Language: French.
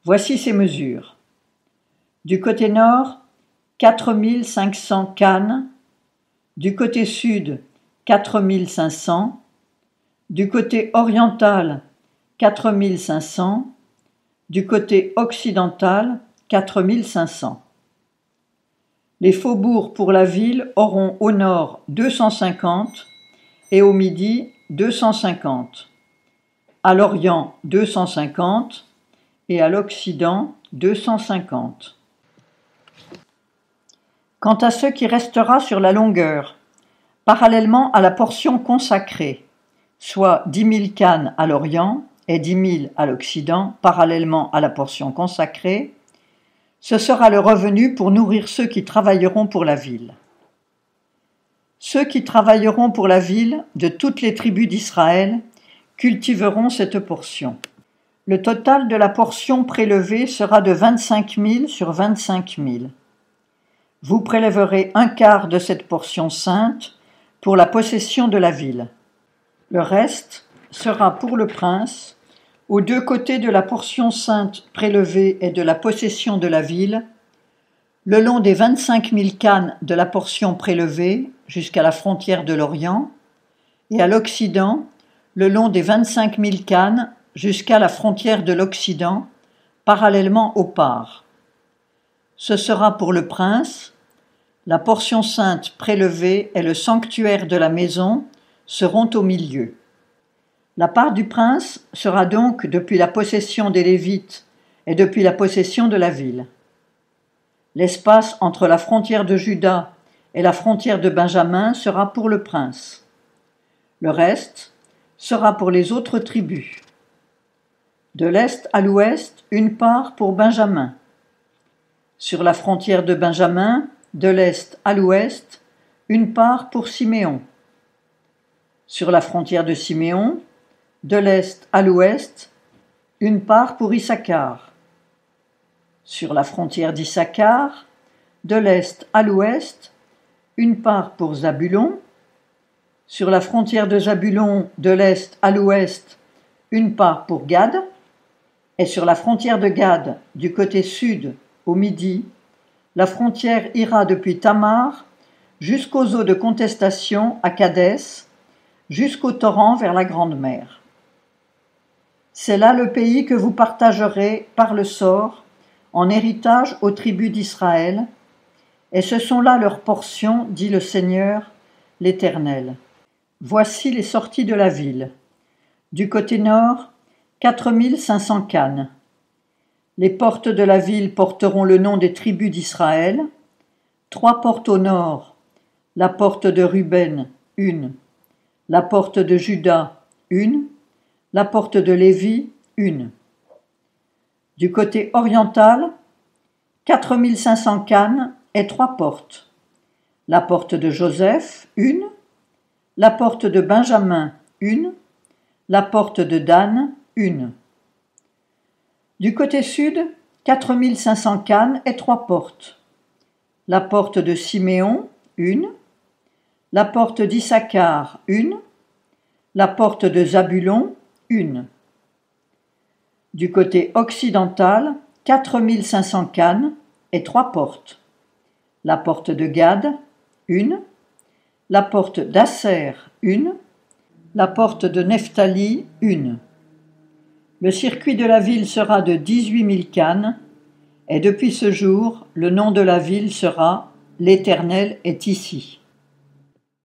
Voici ces mesures. Du côté nord, 4500 cannes, du côté sud, 4500, du côté oriental, 4500, du côté occidental, 4500. Les faubourgs pour la ville auront au nord 250 et au midi 250, à l'orient 250 et à l'occident 250. Quant à ce qui restera sur la longueur, parallèlement à la portion consacrée, soit 10 000 cannes à l'orient et 10 000 à l'occident, parallèlement à la portion consacrée, ce sera le revenu pour nourrir ceux qui travailleront pour la ville. Ceux qui travailleront pour la ville de toutes les tribus d'Israël cultiveront cette portion. Le total de la portion prélevée sera de 25 000 sur 25 000. Vous prélèverez un quart de cette portion sainte pour la possession de la ville. Le reste sera pour le prince, aux deux côtés de la portion sainte prélevée et de la possession de la ville, le long des 25 000 cannes de la portion prélevée jusqu'à la frontière de l'Orient, et à l'Occident, le long des 25 000 cannes jusqu'à la frontière de l'Occident, parallèlement aux parts. Ce sera pour le prince, la portion sainte prélevée et le sanctuaire de la maison seront au milieu. La part du prince sera donc depuis la possession des Lévites et depuis la possession de la ville. L'espace entre la frontière de Juda et la frontière de Benjamin sera pour le prince. Le reste sera pour les autres tribus. De l'est à l'ouest, une part pour Benjamin. Sur la frontière de Benjamin, de l'est à l'ouest, une part pour Siméon. Sur la frontière de Siméon, de l'est à l'ouest, une part pour Issachar. Sur la frontière d'Issachar, de l'est à l'ouest, une part pour Zabulon. Sur la frontière de Zabulon, de l'est à l'ouest, une part pour Gad. Et sur la frontière de Gad, du côté sud, au midi, la frontière ira depuis Tamar jusqu'aux eaux de contestation à Kadès, jusqu'au torrent vers la Grande Mer. C'est là le pays que vous partagerez par le sort en héritage aux tribus d'Israël, et ce sont là leurs portions, dit le Seigneur, l'Éternel. Voici les sorties de la ville. Du côté nord, 4500 cannes. Les portes de la ville porteront le nom des tribus d'Israël. 3 portes au nord, la porte de Ruben, 1, la porte de Juda, 1, la porte de Lévi, 1. Du côté oriental, 4500 cannes et 3 portes. La porte de Joseph, 1, la porte de Benjamin, 1, la porte de Dan, 1. Du côté sud, 4500 cannes et 3 portes. La porte de Siméon, 1, la porte d'Issachar, 1, la porte de Zabulon, 1. Du côté occidental, 4500 cannes et 3 portes. La porte de Gad, 1, la porte d'Asser, 1, la porte de Nephtali, 1. Le circuit de la ville sera de 18 000 cannes, et depuis ce jour, le nom de la ville sera « L'Éternel est ici ».